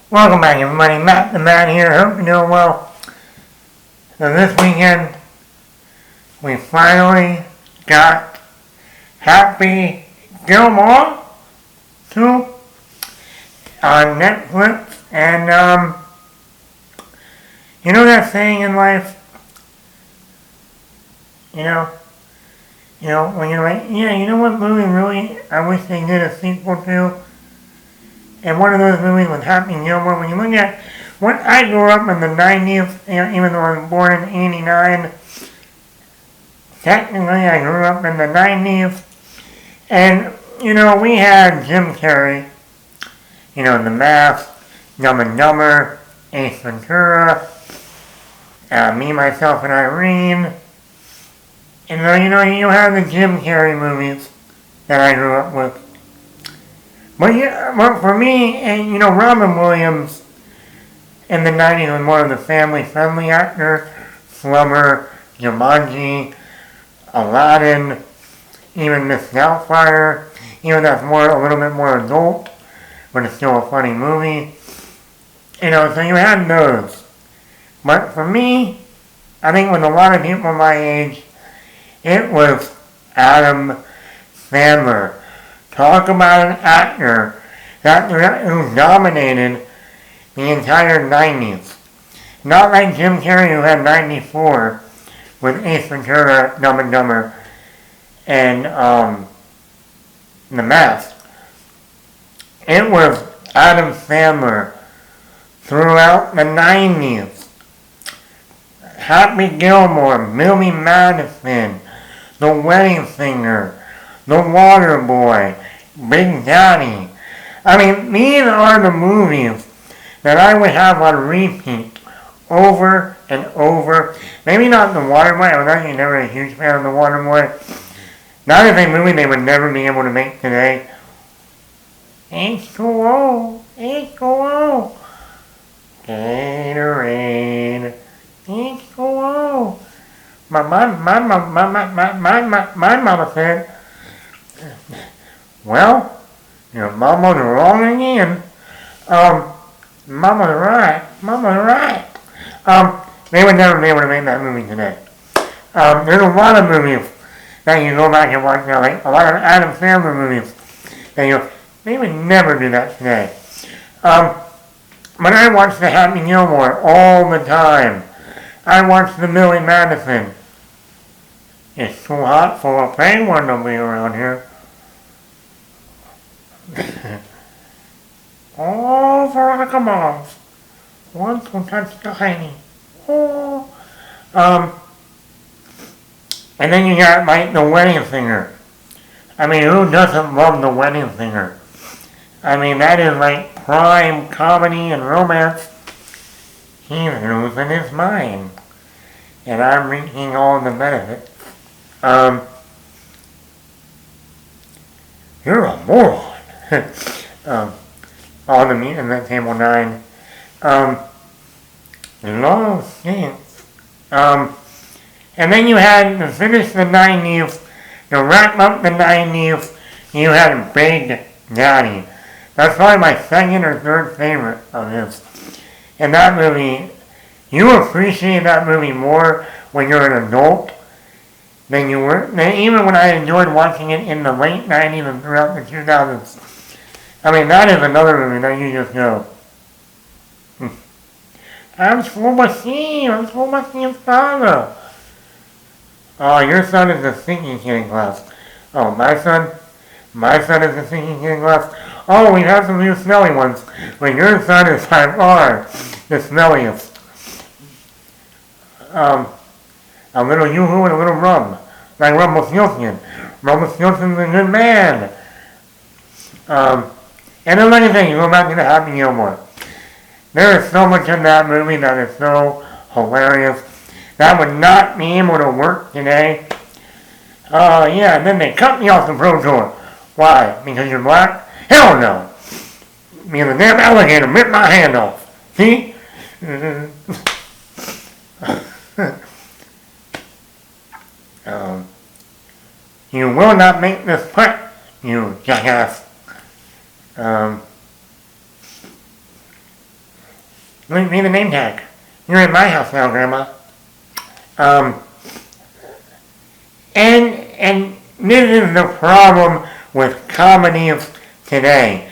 Welcome back, everybody. Matt the Man here. Hope you're doing well. So this weekend, we finally got Happy Gilmore 2 on Netflix. And, you know that saying in life? You know, when you're like, yeah, you know what movie really I wish they did a sequel to? And one of those movies was Happy Gilmore. When you look at when I grew up in the 90s, even though I was born in 89, technically I grew up in the 90s. And, we had Jim Carrey, The Mask, Dumb and Dumber, Ace Ventura, Me, Myself, and Irene. And, you have the Jim Carrey movies that I grew up with. But for me, and Robin Williams in the 90s was more of the family-friendly actor. Flubber, Jumanji, Aladdin, even Miss Doubtfire. Even that's a little bit more adult, but it's still a funny movie. So you had those. But for me, I think with a lot of people my age, it was Adam Sandler. Talk about an actor who dominated the entire 90s. Not like Jim Carrey, who had 94 with Ace Ventura, Dumb and Dumber, and The Mask. It was Adam Sandler throughout the 90s. Happy Gilmore, Billy Madison, The Wedding Singer, The Water Boy, Big Daddy. I mean, these are the movies that I would have on repeat over and over. Maybe not The Water Boy. I was actually never a huge fan of The Water Boy. That is a movie they would never be able to make today. H2O, H2O, Gatorade, H2O. My mama said, well, your mama's wrong again. Mama's right. They would never be able to make that movie today. There's a lot of movies that you go back and watch now, like a lot of Adam Sandler movies that they would never do that today. But I watch the Happy Gilmore all the time. I watch the Billy Madison. It's too hot for a penguin to be around here. Oh, Veronica Mars wants to touch the honey. Oh. And then you got like The Wedding Singer. I mean, who doesn't love The Wedding Singer? I mean, that is like prime comedy and romance. He's losing his mind. And I'm reaping all the benefits. You're a moron. All the meat in that table 9. Long stinks. And then you had to finish the 90s, to wrap up the 90s, you had Big Daddy. That's probably my second or third favorite of his. And that movie, you appreciate that movie more when you're an adult than you were, even when I enjoyed watching it in the late 90s and throughout the 2000s. I mean, that is another movie that you just go, I'm supposed to see his father. Oh, your son is the sinking kid in class. Oh, my son is the sinking kid in class. Oh, we have some new smelly ones, but your son is by far the smelliest. A little yoo-hoo and a little rum, like Rumpelstiltskin. Rumpelstiltskin's a good man. And then, like I say, you go back to the Happy Gilmore. There is so much in that movie that is so hilarious. That would not be able to work today. Yeah, and then they cut me off the Pro Tour. Why? Because you're black? Hell no. Because the damn alligator ripped my hand off. See? You will not make this putt, you jackass. Leave me the name tag. You're in my house now, Grandma. And this is the problem with comedies today.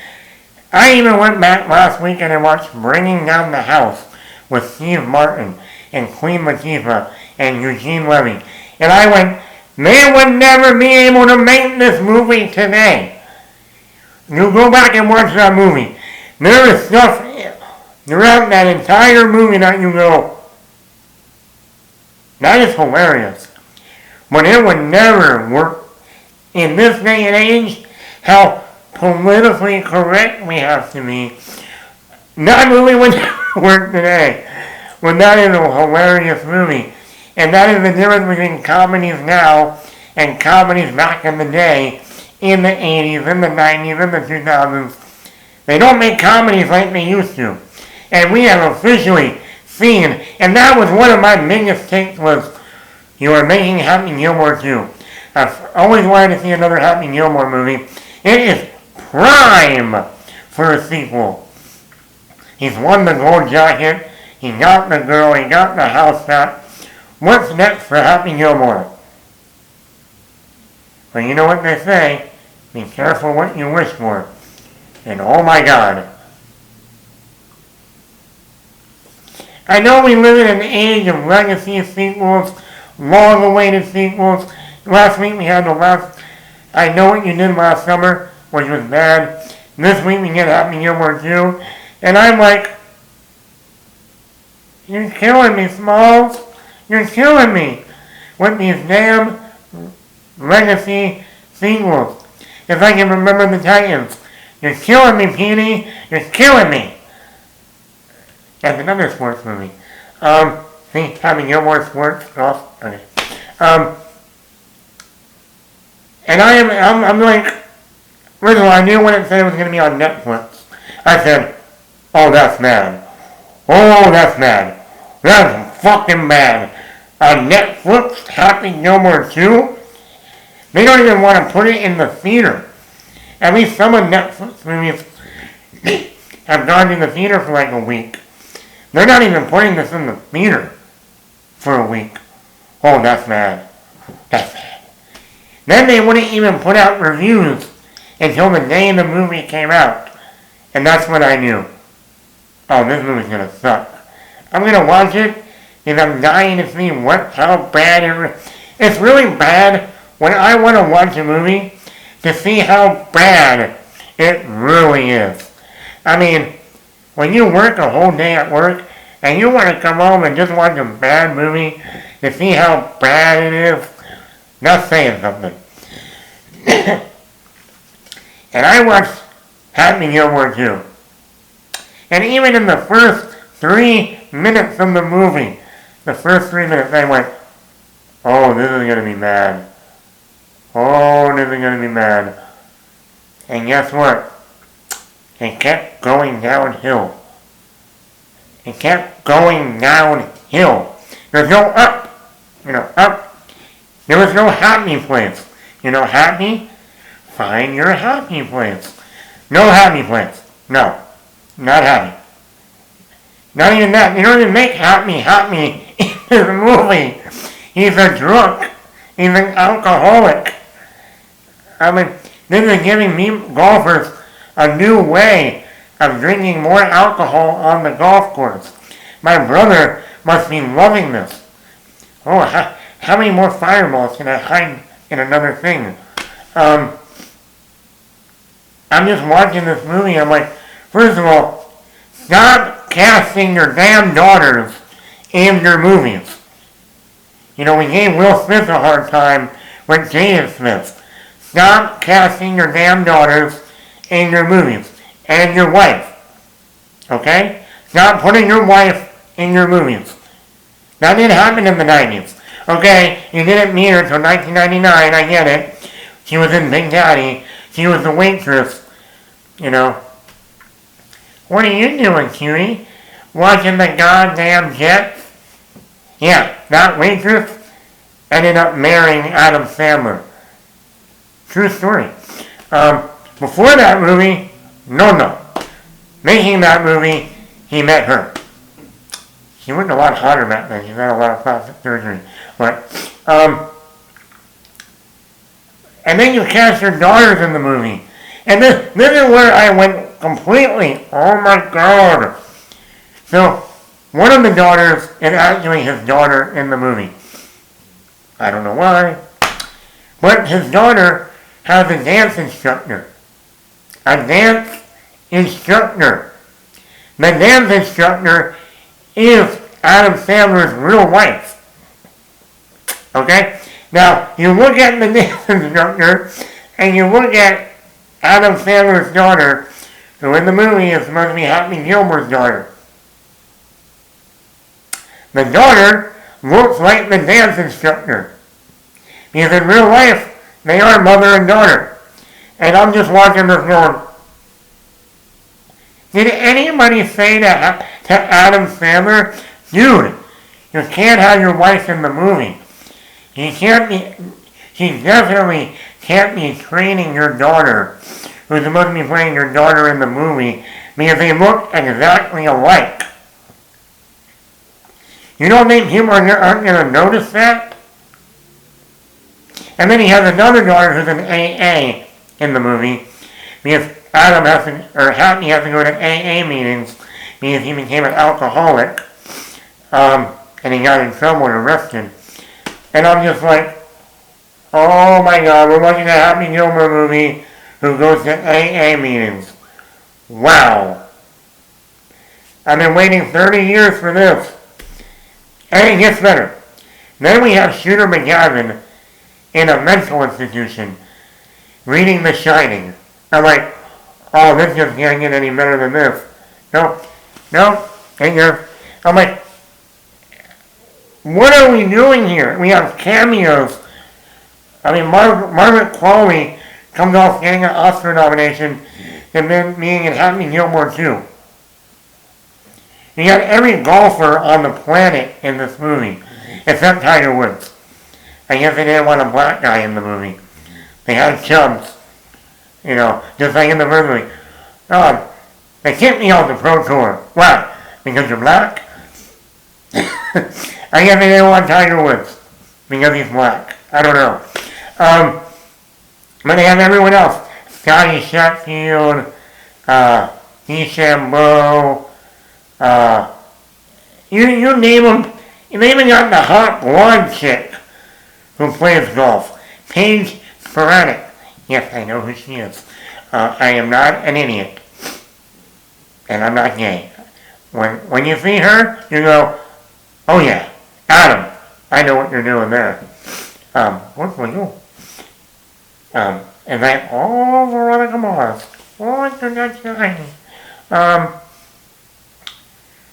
I even went back last week and I watched Bringing Down the House with Steve Martin and Queen Latifah and Eugene Levy. And I went, they would never be able to make this movie today. You go back and watch that movie. There is stuff throughout that entire movie that you go, that is hilarious. But it would never work in this day and age, how politically correct we have to be. That movie would never work today. But that is a hilarious movie. And that is the difference between comedies now and comedies back in the day, in the 80s, in the 90s, in the 2000s. They don't make comedies like they used to. And we have officially seen, and that was one of my biggest takes was, you are making Happy Gilmore 2. I've always wanted to see another Happy Gilmore movie. It is prime for a sequel. He's won the gold jacket, he got the girl, he got the house back. What's next for Happy Gilmore? Well, you know what they say, be careful what you wish for. And oh my God. I know we live in an age of legacy sequels, long-awaited sequels. Last week we had I Know What You Did Last Summer, which was bad. This week we get Happy Gilmore 2. And I'm like, you're killing me, Smalls. You're killing me with these damn legacy sequels. If I can remember the Titans. You're killing me, Petey. You're killing me. That's another sports movie. See, Happy Gilmore sports. Oh, okay. And I'm like, first of all, I knew when it said it was going to be on Netflix. I said, oh, that's bad. Oh, that's bad. That's fucking bad. On Netflix, Happy Gilmore 2? They don't even want to put it in the theater. At least some of Netflix movies have gone in the theater for like a week. They're not even putting this in the theater for a week. Oh, that's bad. That's bad. Then they wouldn't even put out reviews until the day the movie came out. And that's when I knew, oh, this movie's gonna suck. I'm gonna watch it because I'm dying to see how bad it is. It's really bad when I want to watch a movie to see how bad it really is. I mean, when you work a whole day at work and you want to come home and just watch a bad movie to see how bad it is, that's saying something. And I watched Happy Gilmore 2. And even in the first 3 minutes of the movie, I went, oh, this is going to be bad. Oh, this is going to be bad. And guess what? It kept going downhill. It kept going downhill. There's no up. Up. There was no happy place. Happy? Find your happy place. No happy place. No. Not happy. Not even that. They don't even make happy in this movie. He's a drunk. He's an alcoholic. I mean, this is giving me golfers a new way of drinking more alcohol on the golf course. My brother must be loving this. Oh, how many more fireballs can I hide in another thing? I'm just watching this movie. I'm like, first of all, stop casting your damn daughters in your movies. We gave Will Smith a hard time with Jada Smith. Stop casting your damn daughters in your movies. And your wife. Okay? Stop putting your wife in your movies. That didn't happen in the 90s. Okay, you didn't meet her until 1999, I get it. She was in Big Daddy. She was the waitress. What are you doing, cutie? Watching the goddamn Jets? Yeah, that waitress ended up marrying Adam Sandler. True story. Before that movie, no. Making that movie, he met her. She looked a lot hotter back then. She's had a lot of plastic surgery. But, and then you cast her daughters in the movie. And this is where I went completely, oh my god. So, one of the daughters is actually his daughter in the movie. I don't know why. But his daughter has a dance instructor. A dance instructor. The dance instructor is Adam Sandler's real wife. Okay? Now, you look at the dance instructor, and you look at Adam Sandler's daughter, who in the movie is supposed to be Happy Gilmore's daughter. The daughter looks like the dance instructor. Because in real life, they are mother and daughter. And I'm just watching this going, did anybody say to Adam Sandler, dude, you can't have your wife in the movie. She definitely can't be training your daughter, who's supposed to be playing your daughter in the movie, because they look exactly alike. You don't think people aren't going to notice that? And then he has another daughter who's an AA in the movie, because Happy has to go to AA meetings because he became an alcoholic, and he got in trouble and arrested. And I'm just like, oh my god, we're watching a Happy Gilmore movie who goes to AA meetings. Wow. I've been waiting 30 years for this. And it gets better. Then we have Shooter McGavin in a mental institution reading The Shining. I'm like, oh, this just can't get any better than this. No, ain't there. I'm like, what are we doing here? We have cameos. I mean, Margaret Qualley comes off getting an Oscar nomination and then being in Happy Gilmore too. You got every golfer on the planet in this movie, except Tiger Woods. I guess they didn't want a black guy in the movie. They had chubs, just like in the first movie. Oh, they kicked me off the Pro Tour. Why? Because you're black? I guess they didn't want Tiger Woods because he's black. I don't know. But they have everyone else. Scotty Sheffield, DeChambeau, you name them. They even got the hot blonde chick who plays golf. Paige Sporadic. Yes, I know who she is. I am not an idiot. And I'm not gay. When you see her, you go, oh yeah, Adam, I know what you're doing there. What for you? And then, oh, Veronica Mars. Oh, you're not shining.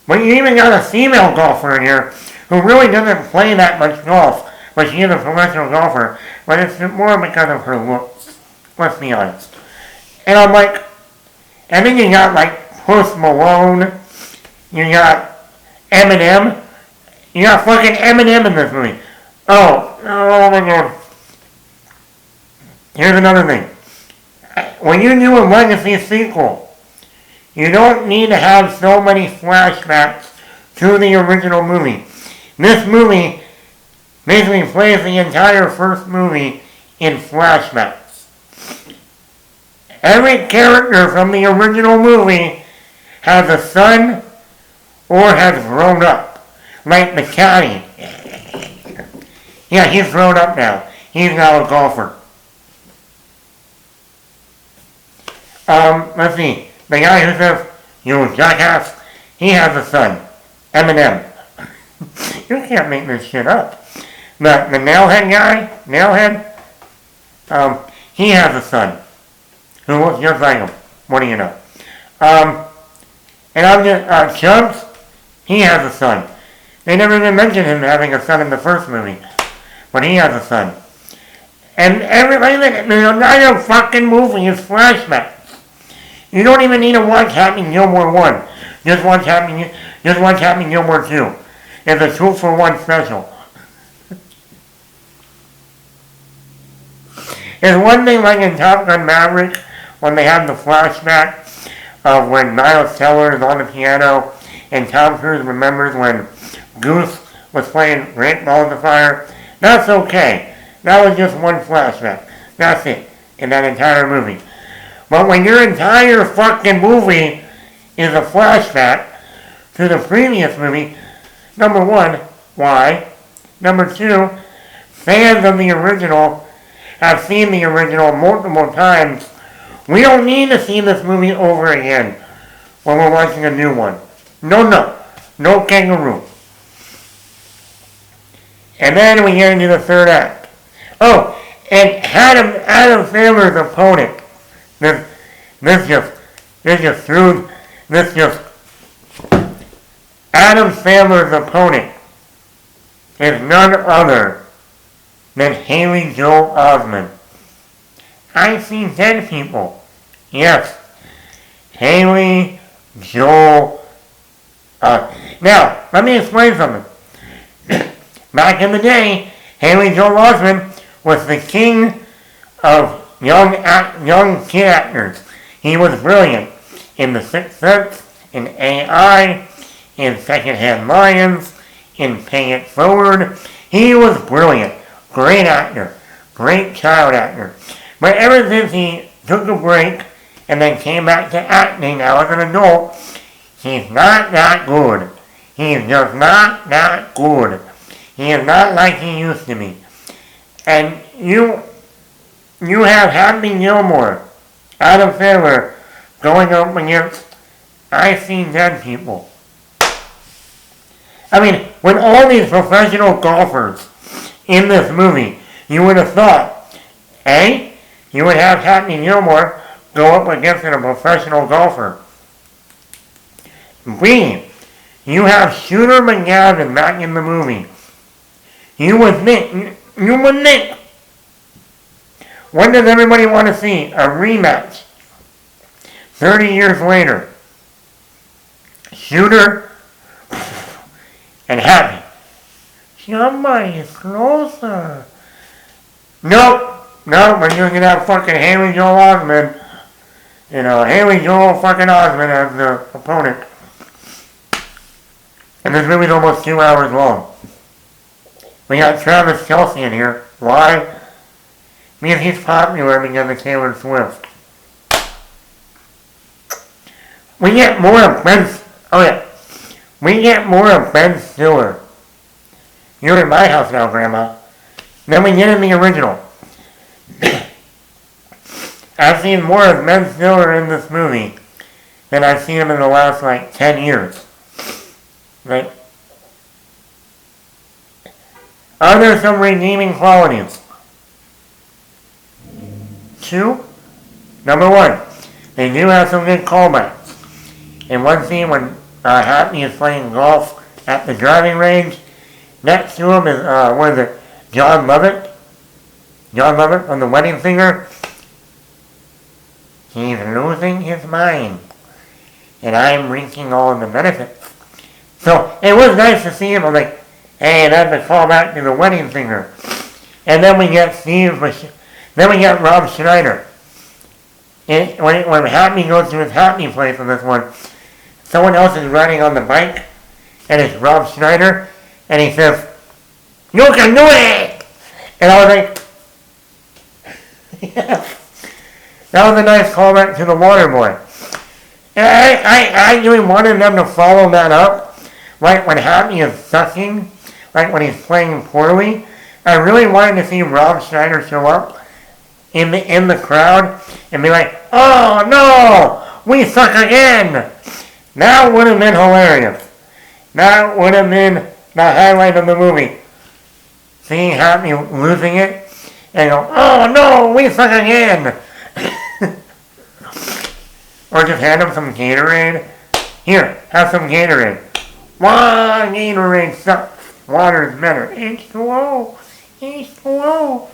But you even got a female golfer in here who really doesn't play that much golf, but she is a professional golfer, but it's more because of her looks. Let's be honest. And I'm like, and then you got like Post Malone, you got Eminem, you got fucking Eminem in this movie. Oh my god. Here's another thing. When you do a legacy sequel, you don't need to have so many flashbacks to the original movie. This movie basically plays the entire first movie in flashbacks. Every character from the original movie has a son or has grown up. Like the caddy. Yeah, he's grown up now. He's now a golfer. Let's see. The guy who says, you jackass, he has a son. Eminem. You can't make this shit up. The nailhead guy, he has a son. Who looks just like him. What do you know? And I'm just, Chubbs, he has a son. They never even mentioned him having a son in the first movie. But he has a son. And everybody, the entire fucking movie is flashbacks. You don't even need to watch Happy Gilmore 1. Just watch Happy Gilmore 2. It's a 2-for-1 special. It's one thing like in Top Gun Maverick, when they have the flashback of when Miles Teller is on the piano, and Tom Cruise remembers when Goose was playing great balls of fire. That's okay. That was just one flashback. That's it. In that entire movie. But when your entire fucking movie is a flashback to the previous movie, number one, why? Number two, fans of the original have seen the original multiple times. We don't need to see this movie over again when we're watching a new one. No kangaroo. And then we get into the third act. Oh, and Adam Sandler's opponent. Adam Sandler's opponent is none other than Haley Joel Osment. I see dead people. Yes. Haley Joel Now, let me explain something. Back in the day, Haley Joel Osment was the king of young kid actors. He was brilliant in The Sixth Sense, in AI, in Secondhand Lions, in Pay It Forward. He was brilliant. Great actor. Great child actor. But ever since he took a break and then came back to acting now as an adult, he's not that good. He's just not that good. He is not like he used to be. And you have Happy Gilmore, Adam Sandler, going up against I See Dead People. I mean, with all these professional golfers in this movie, you would have thought, A, you would have Happy Gilmore go up against a professional golfer. B, you have Shooter McGavin back in the movie. You would think, what does everybody want to see? A rematch. 30 years later. Shooter and Happy. Somebody's closer. Nope, we're going to have fucking Haley Joel Osment. Haley Joel fucking Osment as the opponent. And this movie's almost 2 hours long. We got Travis Kelce in here. Why? Because he's popular because of Taylor Swift. We get more of Ben Stiller. You're in my house now, Grandma. Then we get in the original. I've seen more of Ben Stiller in this movie than I've seen him in the last, 10 years. Right? Are there some redeeming qualities? 2. Number 1, they do have some good callbacks. In one scene when Happy is playing golf at the driving range, next to him is, John Lovett? John Lovett from The Wedding Singer. He's losing his mind. And I'm reaping all of the benefits. So, it was nice to see him. I'm like, hey, that's a callback to The Wedding Singer. And then we get Rob Schneider. When Happy goes to his happy place in this one, someone else is riding on the bike, and it's Rob Schneider, and he says, "You can do it!" And I was like, yes. That was a nice callback to The Waterboy. And I actually wanted them to follow that up, like when Happy is sucking, like when he's playing poorly. I really wanted to see Rob Schneider show up in the crowd and be like, "Oh no, we suck again." That would have been hilarious. That would have been the highlight of the movie. Seeing Happy losing it and go, "Oh no, we suck again." Or just hand him some Gatorade. Here, have some Gatorade. One Gatorade sucks. Water is better. H2O. H2O.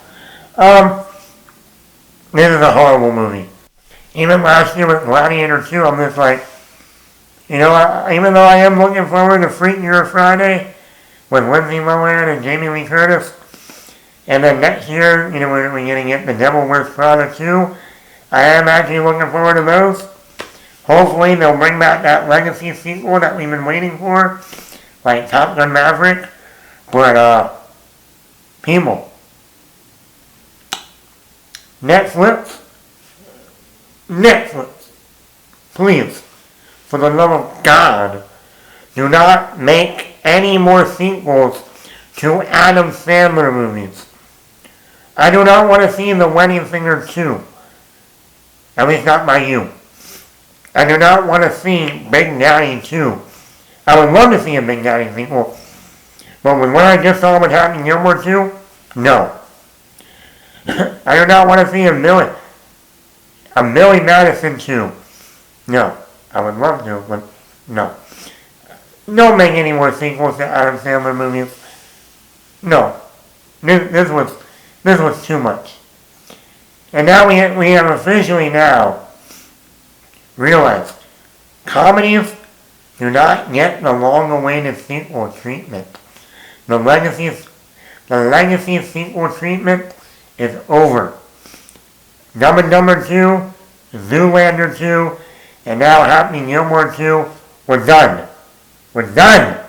This is a horrible movie. Even last year with Gladiator 2, I'm just like, even though I am looking forward to Freak Year Friday with Lindsay Lohan and Jamie Lee Curtis, and then next year, we're going to get The Devil Wears Prada 2, I am actually looking forward to those. Hopefully they'll bring back that Legacy sequel that we've been waiting for like Top Gun Maverick, but people, Netflix, please, for the love of God, do not make any more sequels to Adam Sandler movies. I do not want to see The Wedding Singer 2. At least not by you. I do not want to see Big Daddy 2. I would love to see a Big Daddy sequel. But with what I just saw with Happy Gilmore 2, no. I do not want to see a Billy Madison 2. No. I would love to, but no. Don't make any more sequels to Adam Sandler movies. No. This was too much. And now we have officially now realized comedies do not get the long-awaited sequel treatment. The legacy sequel treatment is over. Dumb and Dumber 2, Zoolander 2, and now Happy Gilmore 2, we're done. We're done.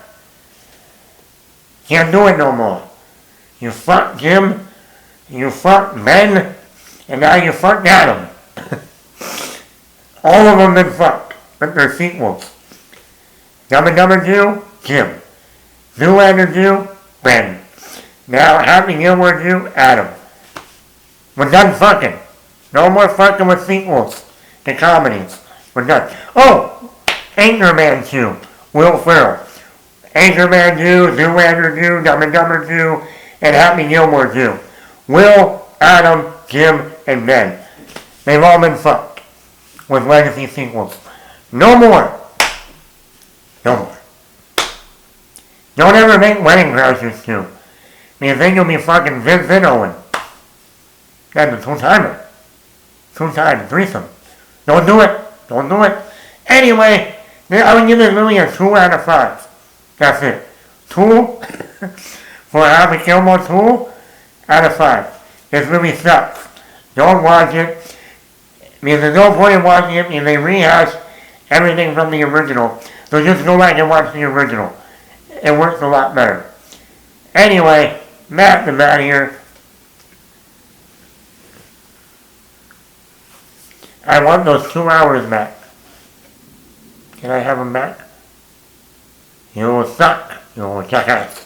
Can't do it no more. You fucked Jim, you fucked Ben, and now you fucked Adam. All of them been fucked with their sequels. Dumb and Dumber 2, Jim. Zoolander 2, Ben. Now Happy Gilmore 2, Adam. We're done fucking. No more fucking with sequels to comedies. We're done. Oh! Anchorman 2, Will Ferrell. Anchorman 2, Zoolander 2, Dumb and Dumber 2, and Happy Gilmore 2. Will, Adam, Jim, and Ben. They've all been fucked with legacy sequels. No more. No more. Don't ever make Wedding Crashers 2. Because then you'll be fucking Vincent Owen. That's a two-timer. Two-time threesome. Don't do it. Don't do it. Anyway, I would give this movie a 2 out of 5. That's it. 2 for Happy Gilmore 2 out of 5. This movie sucks. Don't watch it. Because there's no point in watching it because they rehash everything from the original. So just go back and watch the original. It works a lot better. Anyway, Matt the Matt here. I want those 2 hours back. Can I have them back? You will suck. You will jackass.